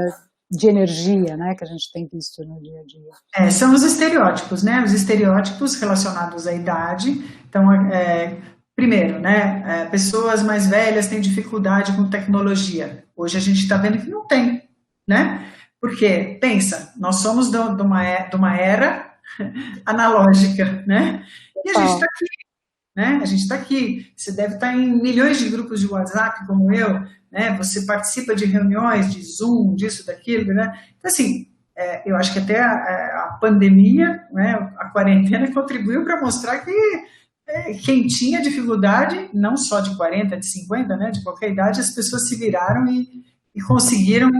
de energia, né, que a gente tem visto no dia a dia. São os estereótipos, né? Os estereótipos relacionados à idade. Então, primeiro, né? Pessoas mais velhas têm dificuldade com tecnologia. Hoje a gente está vendo que não tem, né? Porque, pensa, nós somos de uma era analógica, né? E a gente está aqui, né? A gente está aqui. Você deve estar em milhões de grupos de WhatsApp, como eu, né? Você participa de reuniões, de Zoom, disso, daquilo, né? Então, assim, eu acho que até a pandemia, né, a quarentena contribuiu para mostrar que quem tinha dificuldade, não só de 40, de 50, né, de qualquer idade, as pessoas se viraram e conseguiram,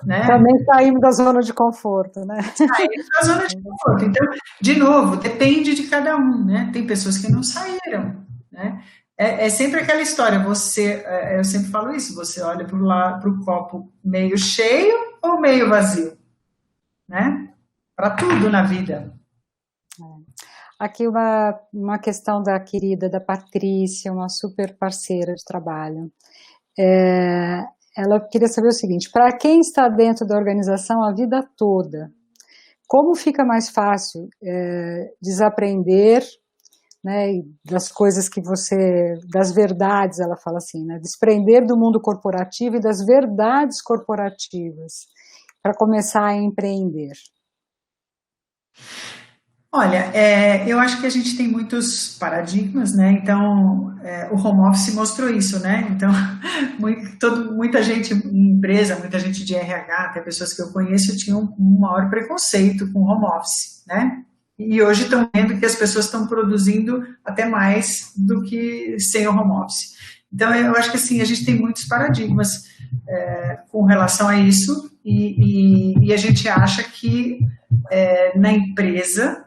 né? Também saímos da zona de conforto, né? Sair da zona de conforto. Então, de novo, depende de cada um, né? Tem pessoas que não saíram, né? É sempre aquela história, eu sempre falo isso, você olha para o copo meio cheio ou meio vazio, né? Para tudo na vida. Aqui uma questão da querida, da Patrícia, uma super parceira de trabalho. Ela queria saber o seguinte, para quem está dentro da organização a vida toda, como fica mais fácil desaprender, né, das coisas que das verdades, ela fala assim, né, desprender do mundo corporativo e das verdades corporativas, para começar a empreender? Olha, eu acho que a gente tem muitos paradigmas, né? Então, o home office mostrou isso, né? Então, muita gente em empresa, muita gente de RH, até pessoas que eu conheço, tinham um maior preconceito com home office, né? E hoje estão vendo que as pessoas estão produzindo até mais do que sem o home office. Então, eu acho que assim, a gente tem muitos paradigmas com relação a isso e a gente acha que na empresa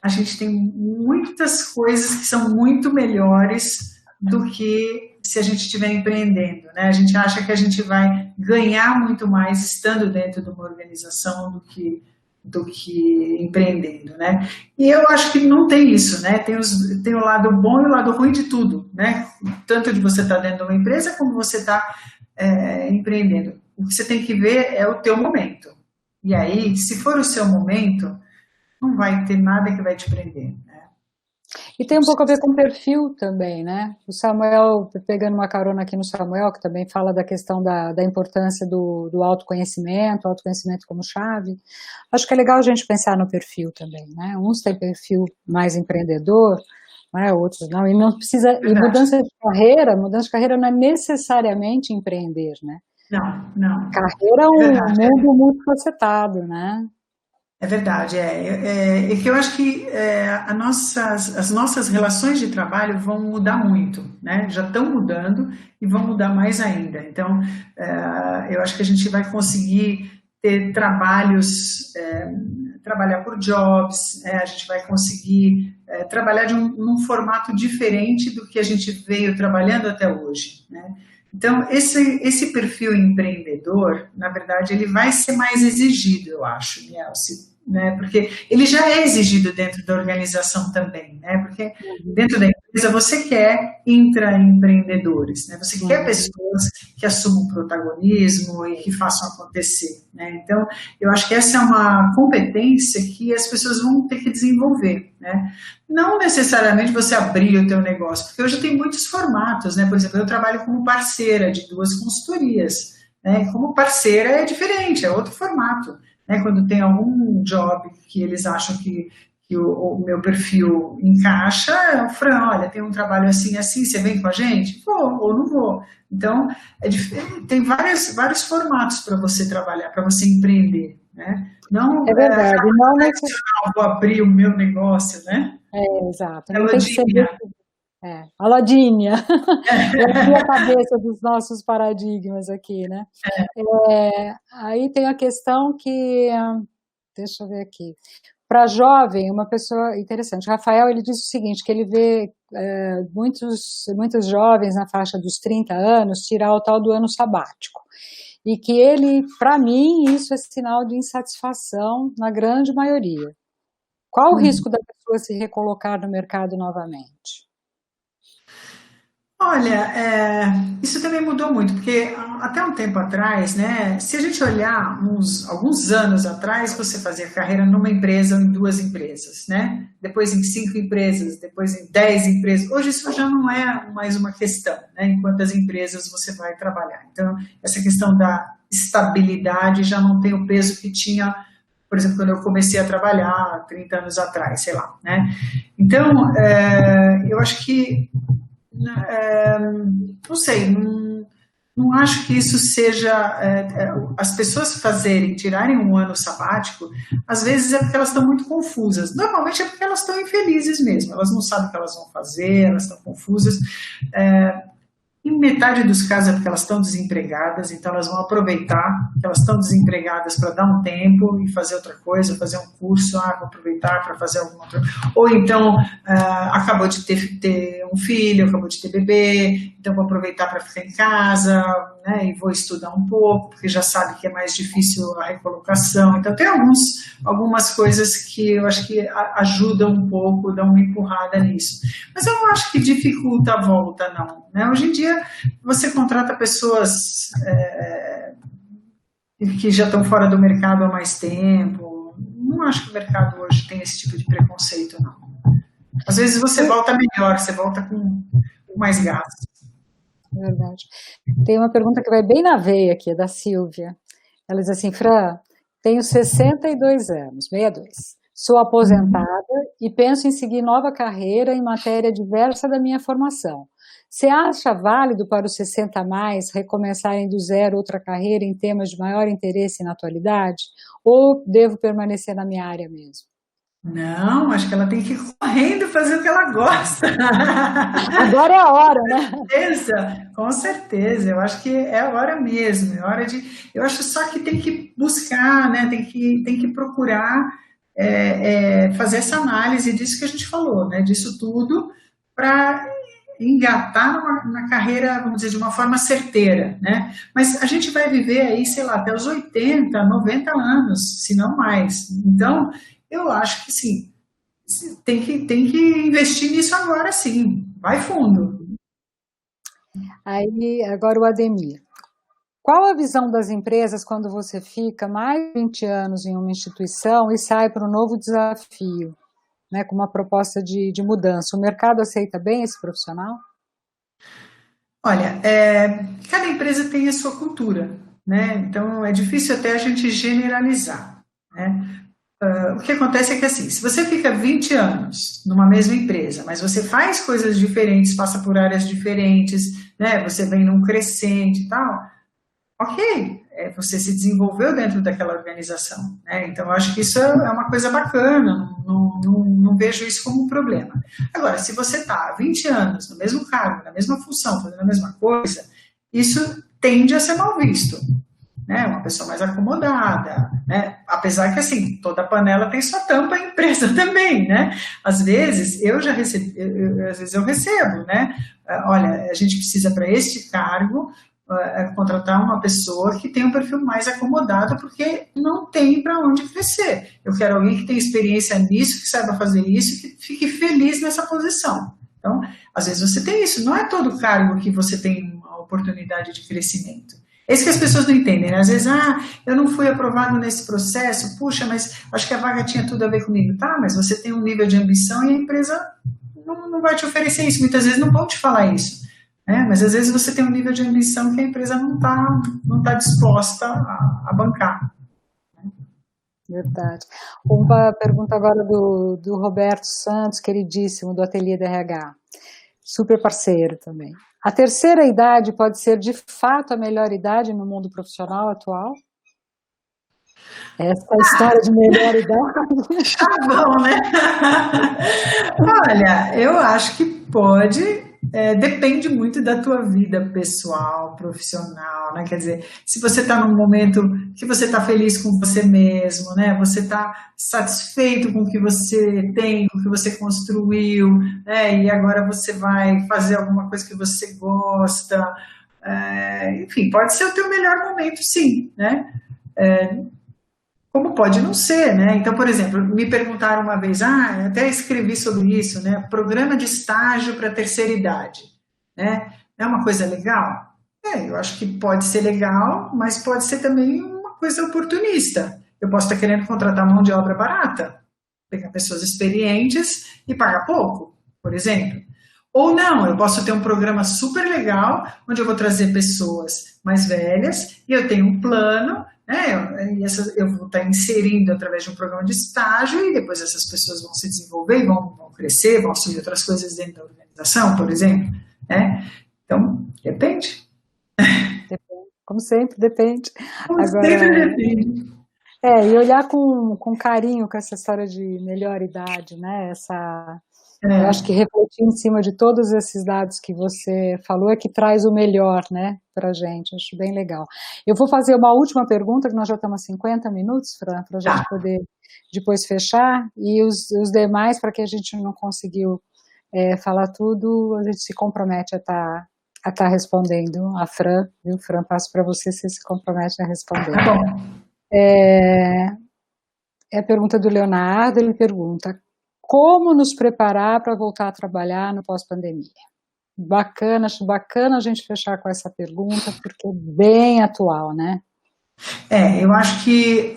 a gente tem muitas coisas que são muito melhores do que se a gente estiver empreendendo, né? A gente acha que a gente vai ganhar muito mais estando dentro de uma organização do que empreendendo, né? E eu acho que não tem isso, né? Tem o lado bom e o lado ruim de tudo, né? Tanto de você estar dentro de uma empresa como você está empreendendo. O que você tem que ver é o teu momento. E aí, se for o seu momento, não vai ter nada que vai te prender, né? E tem um pouco a ver com perfil também, né? O Samuel, pegando uma carona aqui no Samuel, que também fala da questão da importância do autoconhecimento como chave. Acho que é legal a gente pensar no perfil também, né? Uns têm perfil mais empreendedor, né? Outros não, e não precisa. E mudança de carreira não é necessariamente empreender, né? Não. Carreira é um mundo muito facetado, né? É verdade, é que eu acho que as nossas relações de trabalho vão mudar muito, né? Já estão mudando e vão mudar mais ainda. Então, eu acho que a gente vai conseguir ter trabalhar por jobs, a gente vai conseguir trabalhar num formato diferente do que a gente veio trabalhando até hoje, né? Então, esse perfil empreendedor, na verdade, ele vai ser mais exigido, eu acho, Nielce, né? Porque ele já é exigido dentro da organização também, né? Porque dentro da empresa você quer intraempreendedores, né? Você quer pessoas que assumam protagonismo e que façam acontecer, né? Então, eu acho que essa é uma competência que as pessoas vão ter que desenvolver, né? Não necessariamente você abrir o teu negócio, porque hoje tem muitos formatos, né? Por exemplo, eu trabalho como parceira de 2 consultorias, né? Como parceira é diferente, é outro formato, né? Quando tem algum job que eles acham que o meu perfil encaixa, eu falo, olha, tem um trabalho assim, você vem com a gente? Vou ou não vou. Então, tem vários formatos para você trabalhar, para você empreender, né? Não é verdade. Não vou abrir o meu negócio, né? Exato. Não tem que ser a Lodinha. Eu a cabeça dos nossos paradigmas aqui, né? Aí tem a questão que, deixa eu ver aqui, para jovem, uma pessoa interessante, Rafael, ele diz o seguinte, que ele vê muitos jovens na faixa dos 30 anos tirar o tal do ano sabático. E que ele, para mim, isso é sinal de insatisfação na grande maioria. Qual o risco da pessoa se recolocar no mercado novamente? Olha, isso também mudou muito, porque até um tempo atrás, né, se a gente olhar alguns anos atrás, você fazia carreira numa empresa ou em 2 empresas, né? Depois em 5 empresas, depois em 10 empresas. Hoje isso já não é mais uma questão, né? Em quantas empresas você vai trabalhar. Então, essa questão da estabilidade já não tem o peso que tinha, por exemplo, quando eu comecei a trabalhar 30 anos atrás, sei lá, né? Então, eu acho que não sei, não acho que isso seja, as pessoas tirarem um ano sabático, às vezes é porque elas estão muito confusas, normalmente é porque elas estão infelizes mesmo, elas não sabem o que elas vão fazer, elas estão confusas, em metade dos casos é porque elas estão desempregadas, então elas vão aproveitar que elas estão desempregadas para dar um tempo e fazer outra coisa, fazer um curso, vou aproveitar para fazer alguma outra coisa. Ou então acabou de ter um filho, acabou de ter bebê, então vou aproveitar para ficar em casa, né, e vou estudar um pouco, porque já sabe que é mais difícil a recolocação. Então tem algumas coisas que eu acho que ajudam um pouco, dão uma empurrada nisso. Mas eu não acho que dificulta a volta, não. Né? Hoje em dia, você contrata pessoas que já estão fora do mercado há mais tempo. Não acho que o mercado hoje tem esse tipo de preconceito, não. Às vezes você volta melhor, você volta com mais gastos. Verdade. Tem uma pergunta que vai bem na veia aqui, da Silvia. Ela diz assim: Fran, tenho 62 anos, 62. Sou aposentada e penso em seguir nova carreira em matéria diversa da minha formação. Você acha válido para os 60 a mais recomeçarem do zero outra carreira em temas de maior interesse na atualidade? Ou devo permanecer na minha área mesmo? Não, acho que ela tem que ir correndo fazer o que ela gosta. Agora é a hora, né? Com certeza, eu acho que é a hora mesmo, é hora de... Eu acho só que tem que buscar, né? Tem que procurar fazer essa análise disso que a gente falou, né? Disso tudo, para engatar na carreira, vamos dizer, de uma forma certeira, né? Mas a gente vai viver aí, sei lá, até os 80, 90 anos, se não mais. Então, eu acho que sim, tem que investir nisso agora sim, vai fundo. Aí, agora o Ademir. Qual a visão das empresas quando você fica mais de 20 anos em uma instituição e sai para um novo desafio, né, com uma proposta de mudança? O mercado aceita bem esse profissional? Olha, cada empresa tem a sua cultura, né? Então é difícil até a gente generalizar, né? O que acontece é que assim, se você fica 20 anos numa mesma empresa, mas você faz coisas diferentes, passa por áreas diferentes, né? Você vem num crescente e tal, ok, você se desenvolveu dentro daquela organização, né? Então eu acho que isso é uma coisa bacana, não vejo isso como um problema. Agora, se você está há 20 anos no mesmo cargo, na mesma função, fazendo a mesma coisa, isso tende a ser mal visto. Né, uma pessoa mais acomodada, né, apesar que assim, toda panela tem sua tampa, a empresa também, né, às vezes eu já recebi, às vezes eu recebo, né, olha, a gente precisa para este cargo contratar uma pessoa que tem um perfil mais acomodado, porque não tem para onde crescer, eu quero alguém que tenha experiência nisso, que saiba fazer isso, que fique feliz nessa posição. Então, às vezes você tem isso, não é todo cargo que você tem uma oportunidade de crescimento. É isso que as pessoas não entendem, né? Às vezes, eu não fui aprovado nesse processo, puxa, mas acho que a vaga tinha tudo a ver comigo. Tá, mas você tem um nível de ambição e a empresa não vai te oferecer isso. Muitas vezes não vão te falar isso, né? Mas às vezes você tem um nível de ambição que a empresa não tá disposta a bancar. Verdade. Uma pergunta agora do Roberto Santos, queridíssimo, do Ateliê DRH. Super parceiro também. A terceira idade pode ser, de fato, a melhor idade no mundo profissional atual? Essa é a história de melhor idade. Tá bom, né? Olha, eu acho que pode, depende muito da tua vida pessoal, profissional, né? Quer dizer, se você está num momento que você está feliz com você mesmo, né? Você está satisfeito com o que você tem, com o que você construiu, né? E agora você vai fazer alguma coisa que você gosta, enfim, pode ser o teu melhor momento, sim, né? Como pode não ser, né? Então, por exemplo, me perguntaram uma vez, até escrevi sobre isso, né? Programa de estágio para a terceira idade, né? É uma coisa legal? Eu acho que pode ser legal, mas pode ser também uma coisa oportunista. Eu posso estar querendo contratar mão de obra barata, pegar pessoas experientes e pagar pouco, por exemplo. Ou não, eu posso ter um programa super legal, onde eu vou trazer pessoas mais velhas e eu tenho um plano, eu vou estar inserindo através de um programa de estágio e depois essas pessoas vão se desenvolver, vão crescer, vão assumir outras coisas dentro da organização, por exemplo. Né? Então, depende. como sempre, depende. Como Agora, sempre depende. e olhar com carinho com essa história de melhor idade, né? Eu acho que refletir em cima de todos esses dados que você falou é que traz o melhor, né, para a gente. Acho bem legal. Eu vou fazer uma última pergunta, que nós já estamos há 50 minutos, para a gente poder depois fechar, e os demais, para que a gente não conseguiu falar tudo, a gente se compromete a estar respondendo. A Fran, viu? Fran, passo para você, você se compromete a responder. Tá bom. É a pergunta do Leonardo, ele pergunta: como nos preparar para voltar a trabalhar no pós-pandemia? Bacana, acho bacana a gente fechar com essa pergunta, porque é bem atual, né? Eu acho que,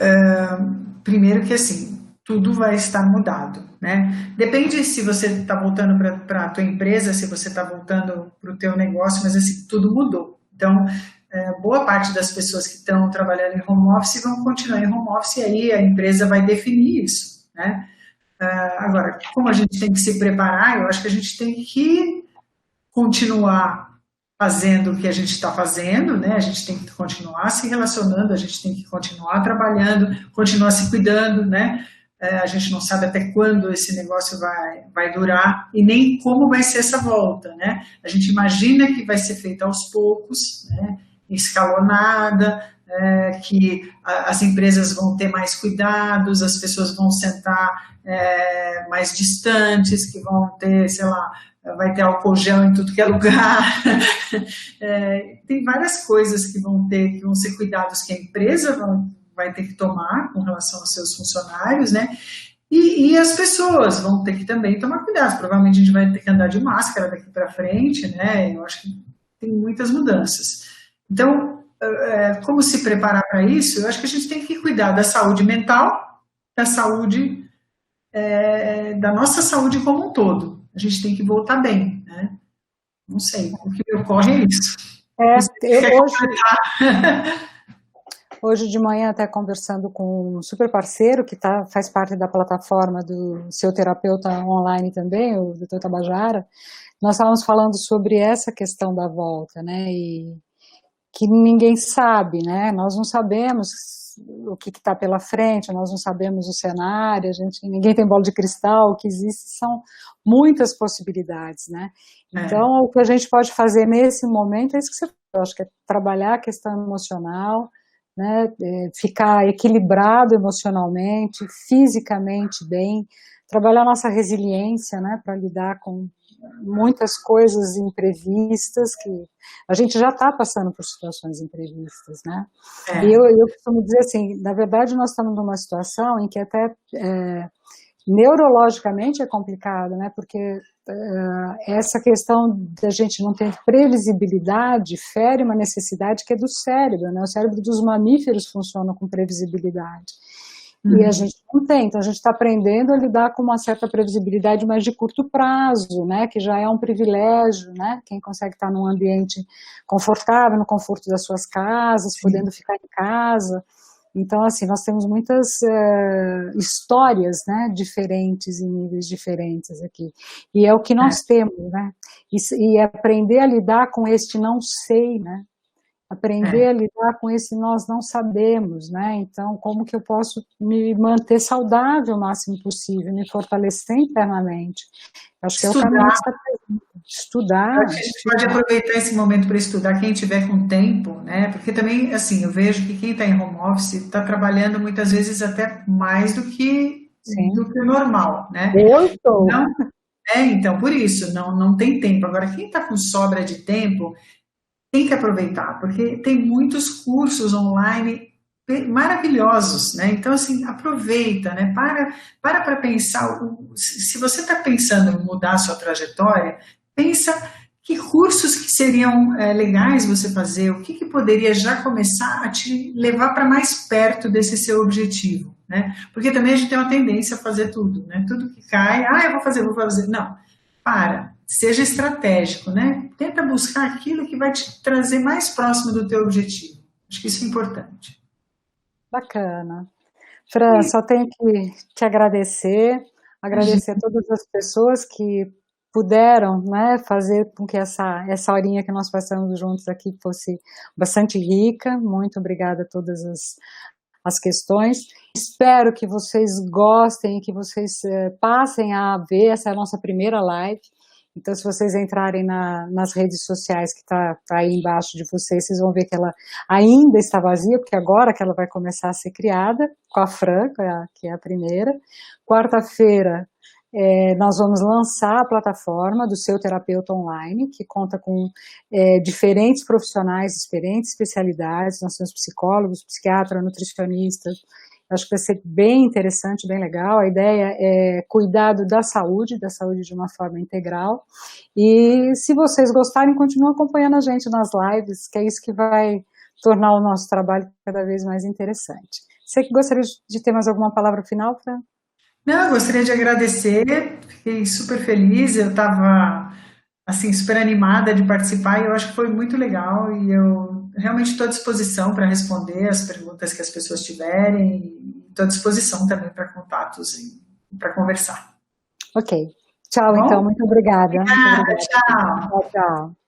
primeiro que assim, tudo vai estar mudado, né? Depende se você está voltando para a tua empresa, se você está voltando para o teu negócio, mas assim, tudo mudou. Então, boa parte das pessoas que estão trabalhando em home office vão continuar em home office e aí a empresa vai definir isso, né? Agora, como a gente tem que se preparar, eu acho que a gente tem que continuar fazendo o que a gente está fazendo, né? A gente tem que continuar se relacionando, a gente tem que continuar trabalhando, continuar se cuidando, né? A gente não sabe até quando esse negócio vai durar e nem como vai ser essa volta, né? A gente imagina que vai ser feita aos poucos, né? Escalonada, que as empresas vão ter mais cuidados, as pessoas vão sentar mais distantes, que vão ter, sei lá, vai ter álcool gel em tudo que é lugar. Tem várias coisas que vão ser cuidados que a empresa vai ter que tomar com relação aos seus funcionários, né? E as pessoas vão ter que também tomar cuidado. Provavelmente a gente vai ter que andar de máscara daqui para frente, né? Eu acho que tem muitas mudanças. Então, como se preparar para isso? Eu acho que a gente tem que cuidar da saúde mental, da saúde, da nossa saúde como um todo. A gente tem que voltar bem, né? Não sei, o que me ocorre é isso. Hoje de manhã, até conversando com um super parceiro que faz parte da plataforma do seu terapeuta online também, o Dr. Tabajara, nós estávamos falando sobre essa questão da volta, né? E que ninguém sabe, né? Nós não sabemos o que está pela frente, nós não sabemos o cenário, ninguém tem bola de cristal, o que existe são muitas possibilidades, né? Então, o que a gente pode fazer nesse momento é isso que você falou, acho que é trabalhar a questão emocional, né? Ficar equilibrado emocionalmente, fisicamente bem, trabalhar nossa resiliência, né? Para lidar com muitas coisas imprevistas, que a gente já está passando por situações imprevistas, né? E eu costumo dizer assim, na verdade nós estamos numa situação em que até neurologicamente é complicado, né? Porque essa questão da gente não ter previsibilidade fere uma necessidade que é do cérebro, né? O cérebro dos mamíferos funciona com previsibilidade. E a gente não tem, então a gente está aprendendo a lidar com uma certa previsibilidade, mas de curto prazo, né, que já é um privilégio, né, quem consegue estar num ambiente confortável, no conforto das suas casas, podendo ficar em casa. Então, assim, nós temos muitas histórias, né, diferentes, em níveis diferentes aqui. E é o que nós temos, né, e aprender a lidar com este não sei, né, aprender a lidar com esse nós não sabemos, né? Então, como que eu posso me manter saudável o máximo possível, me fortalecer internamente? Acho que é o caminho que está presente. Estudar. A gente pode aproveitar esse momento para estudar, quem tiver com tempo, né? Porque também, assim, eu vejo que quem está em home office está trabalhando muitas vezes até mais do que o normal, né? Eu estou. Então, por isso, não tem tempo. Agora, quem está com sobra de tempo tem que aproveitar, porque tem muitos cursos online maravilhosos, né? Então, assim, aproveita, né? Para pensar, se você está pensando em mudar a sua trajetória, pensa que cursos que seriam legais você fazer, o que poderia já começar a te levar para mais perto desse seu objetivo, né? Porque também a gente tem uma tendência a fazer tudo, né? Tudo que cai, eu vou fazer. Não, seja estratégico, né? Tenta buscar aquilo que vai te trazer mais próximo do teu objetivo. Acho que isso é importante. Bacana. Fran, só tenho que te agradecer a todas as pessoas que puderam, né, fazer com que essa horinha que nós passamos juntos aqui fosse bastante rica. Muito obrigada a todas as questões. Espero que vocês gostem, que vocês passem a ver, essa é a nossa primeira live. Então, se vocês entrarem nas redes sociais que está aí embaixo de vocês, vocês vão ver que ela ainda está vazia, porque agora que ela vai começar a ser criada, com a Fran, que é a primeira. Quarta-feira, nós vamos lançar a plataforma do Seu Terapeuta Online, que conta com diferentes profissionais, diferentes especialidades. Nós temos psicólogos, psiquiatras, nutricionistas. Acho que vai ser bem interessante, bem legal. A ideia é cuidado da saúde de uma forma integral. E se vocês gostarem, continuem acompanhando a gente nas lives, que é isso que vai tornar o nosso trabalho cada vez mais interessante. Você que gostaria de ter mais alguma palavra final, Fran? Não, eu gostaria de agradecer, fiquei super feliz, eu estava assim, super animada de participar e eu acho que foi muito legal e eu realmente estou à disposição para responder as perguntas que as pessoas tiverem e estou à disposição também para contatos e para conversar. Ok. Tchau, Tá então. bom? Muito obrigada. Obrigada, Muito obrigada. tchau. Tchau, tchau.